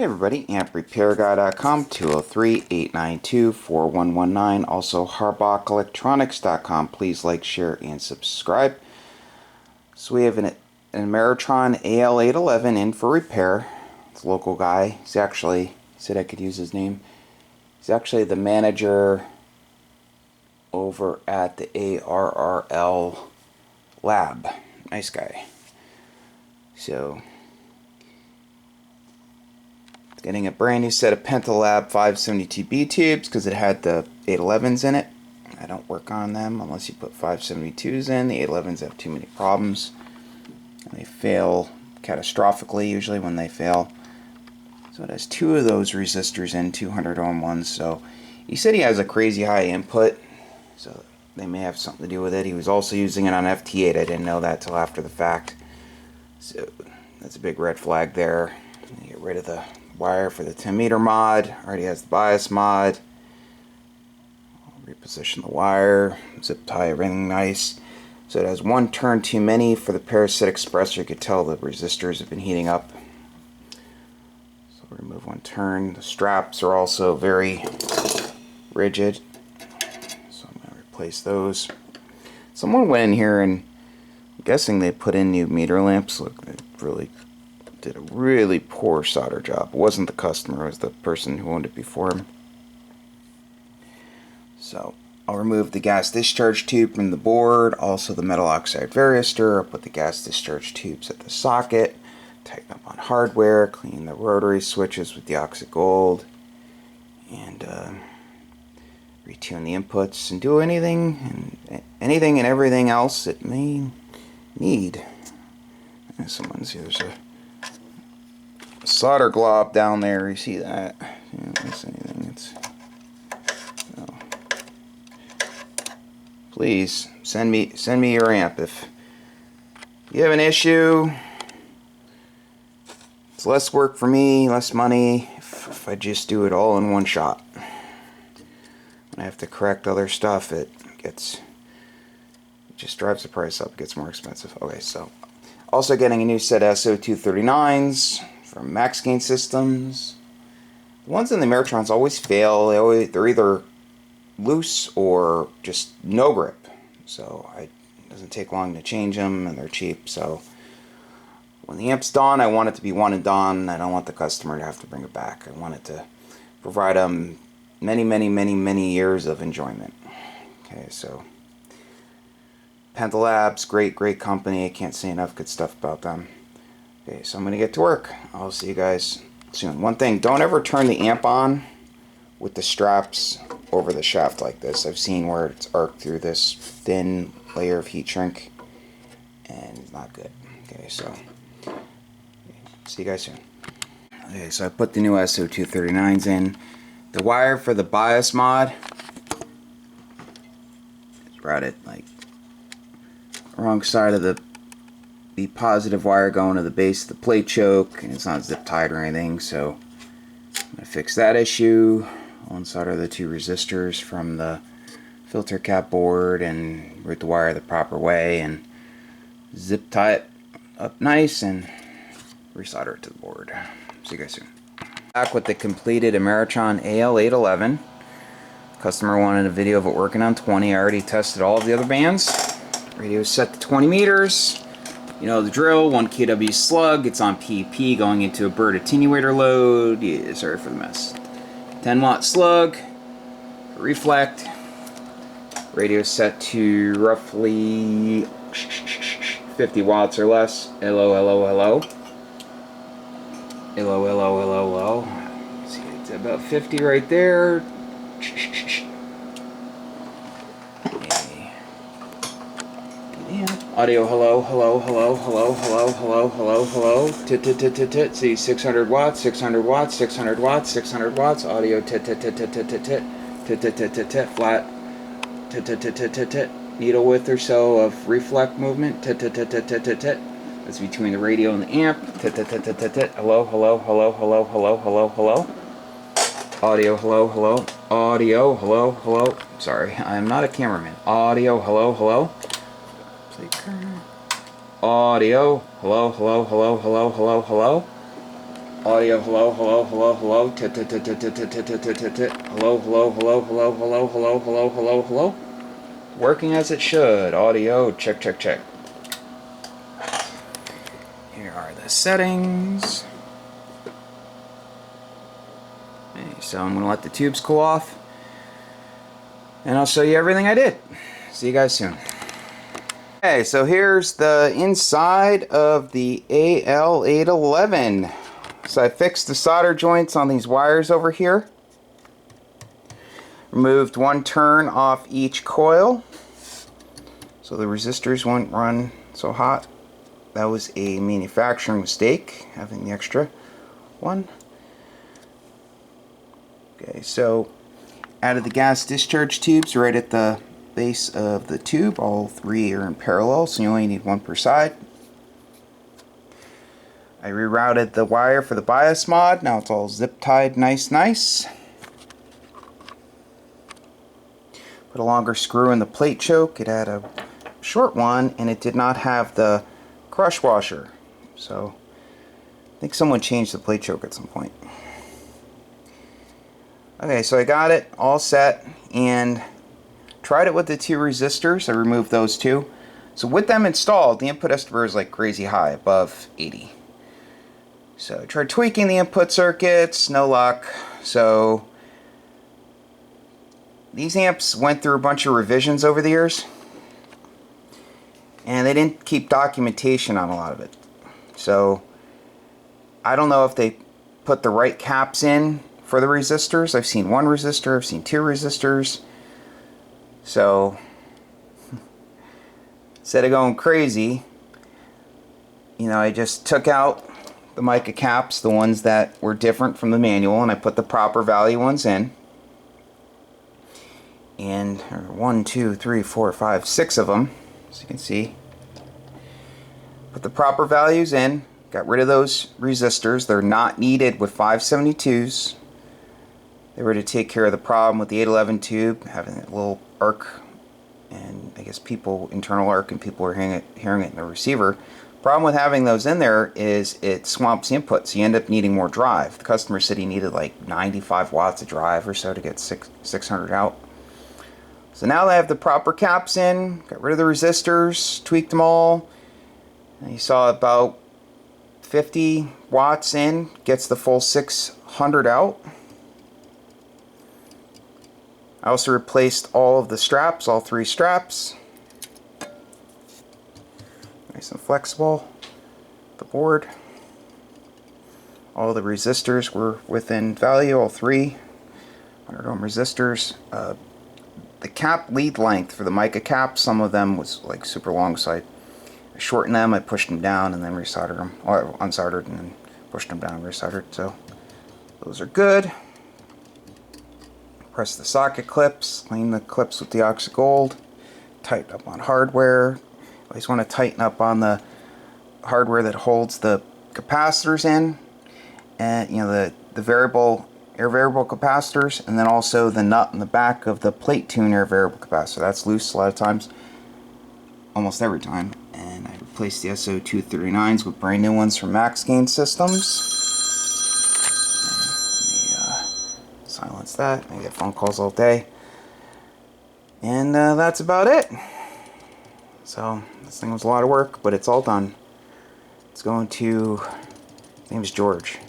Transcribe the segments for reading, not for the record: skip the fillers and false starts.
Hey everybody, amprepairguy.com, 203-892-4119, also harbackelectronics.com. Please like, share, and subscribe. So we have an Ameritron Al811 in for repair. It's a local guy. He's actually, he said I could use his name. He's actually the manager over at the ARRL lab. Nice guy. So getting a brand new set of Pentalab 572B tubes because it had the 811s in it. I don't work on them unless you put 572s in. The 811s have too many problems. And they fail catastrophically usually when they fail. So it has two of those resistors in, 200 ohm ones. So he said he has a crazy high input, so they may have something to do with it. He was also using it on FT8. I didn't know that till after the fact. So that's a big red flag there. Get rid of the wire for the 10 meter mod. Already has the bias mod. I'll reposition the wire, zip tie everything nice. So it has one turn too many for the parasitic suppressor. You could tell the resistors have been heating up. So we'll remove one turn. The straps are also very rigid, so I'm going to replace those. Someone went in here and I'm guessing they put in new meter lamps. Look, they really did a really poor solder job. It wasn't the customer, it was the person who owned it before him. So I'll remove the gas discharge tube from the board, also the metal oxide varistor. I'll put the gas discharge tubes at the socket, tighten up on hardware, clean the rotary switches with the oxide gold, and retune the inputs, and do anything and everything else it may need. And someone's here, there's a solder glob down there. You see that? You don't miss anything. It's please send me your amp if you have an issue. It's less work for me, less money if I just do it all in one shot. When I have to correct other stuff, it just drives the price up. It gets more expensive. Okay, so also getting a new set of SO239s from Max Gain Systems. The ones in the Ameritrons always fail. They're either loose or just no grip. So it doesn't take long to change them, and they're cheap. So when the amp's done, I want it to be one and done. I don't want the customer to have to bring it back. I want it to provide them many years of enjoyment. Okay, so Pentalab's great company. I can't say enough good stuff about them. Okay, so I'm going to get to work. I'll see you guys soon. One thing, don't ever turn the amp on with the straps over the shaft like this. I've seen where it's arced through this thin layer of heat shrink, and it's not good. Okay, so see you guys soon. Okay, so I put the new SO239s in. The wire for the bias mod is routed like wrong side of the positive wire going to the base of the plate choke, and it's not zip tied or anything, so I'm going to fix that issue. One side are the two resistors from the filter cap board, and route the wire the proper way and zip tie it up nice and resolder it to the board. See you guys soon. Back with the completed Ameritron Al811. Customer wanted a video of it working on 20. I already tested all of the other bands. Radio is set to 20 meters. You know the drill, 1 kW slug, it's on PP going into a bird attenuator load. Yeah, sorry for the mess. 10 watt slug, reflect. Radio set to roughly 50 watts or less. Hello. See, it's about 50 right there. Audio, hello. Tit. See, 600 watts, 600 watts, 600 watts, 600 watts. Audio, tit. Flat, tit. Needle width or so of reflect movement. Tit. That's between the radio and the amp. Tit. Hello. Audio, hello. Audio, hello. Sorry, I'm not a cameraman. Audio, hello. Audio, hello. Audio, hello, hello, hello, hello, tit, tit, tit, tit, tit, tit, tit, tit, tit, tit, hello, hello, hello, hello, hello, hello, hello, hello, hello. Working as it should. Audio, check, check, check. Here are the settings. Okay, so I'm going to let the tubes cool off, and I'll show you everything I did. See you guys soon. Okay, so here's the inside of the Al811. So I fixed the solder joints on these wires over here. Removed one turn off each coil, so the resistors won't run so hot. That was a manufacturing mistake, having the extra one. Okay, so added the gas discharge tubes right at the base of the tube. All three are in parallel, so you only need one per side. I rerouted the wire for the bias mod. Now it's all zip tied nice. Put a longer screw in the plate choke. It had a short one, and it did not have the crush washer. So I think someone changed the plate choke at some point. Okay, so I got it all set and tried it with the two resistors. I removed those two. So with them installed, the input estimator is like crazy high, above 80. So I tried tweaking the input circuits, no luck. So these amps went through a bunch of revisions over the years, and they didn't keep documentation on a lot of it. So I don't know if they put the right caps in for the resistors. I've seen one resistor, I've seen two resistors. So instead of going crazy, you know, I just took out the mica caps, the ones that were different from the manual, and I put the proper value ones in. And 1, 2, 3, 4, 5, 6 of them, as you can see. Put the proper values in, got rid of those resistors. They're not needed with 572s. They were to take care of the problem with the 811 tube having a little arc, and I guess internal arc, and people were hearing it in the receiver. Problem with having those in there is it swamps the input, so you end up needing more drive. The customer said he needed like 95 watts of drive or so to get 600 out. So now that I have the proper caps in, got rid of the resistors, tweaked them all, and you saw about 50 watts in, gets the full 600 out. I also replaced all of the straps, all three straps. Nice and flexible. The board. All the resistors were within value, all three 100 ohm resistors. The cap lead length for the mica cap, some of them was like super long, so I shortened them, I pushed them down, and then resoldered them, or unsoldered and then pushed them down and resoldered. So those are good. Press the socket clips, clean the clips with the oxy gold, tighten up on hardware. Always want to tighten up on the hardware that holds the capacitors in, and you know, the variable air variable capacitors, and then also the nut in the back of the plate tune air variable capacitor. That's loose a lot of times, almost every time. And I replaced the SO239s with brand new ones from Max Gain Systems. Silence that. I get phone calls all day. And that's about it. So this thing was a lot of work, but it's all done. It's going to, his name is George.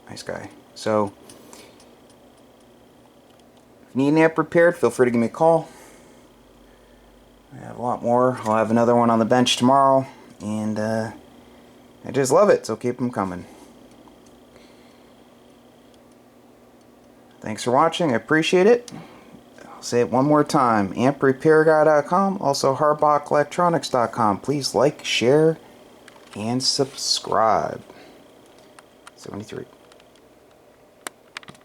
Nice guy. So if you need an amp repaired, feel free to give me a call. I have a lot more. I'll have another one on the bench tomorrow, and I just love it, so keep them coming. Thanks for watching. I appreciate it. I'll say it one more time. AmpRepairGuy.com, also HarbachElectronics.com. Please like, share, and subscribe. 73.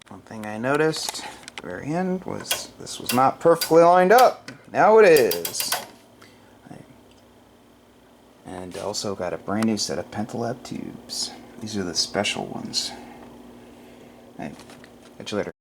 One thing I noticed at the very end was this was not perfectly lined up. Now it is. And also got a brand new set of Pentalab tubes. These are the special ones. Catch you later.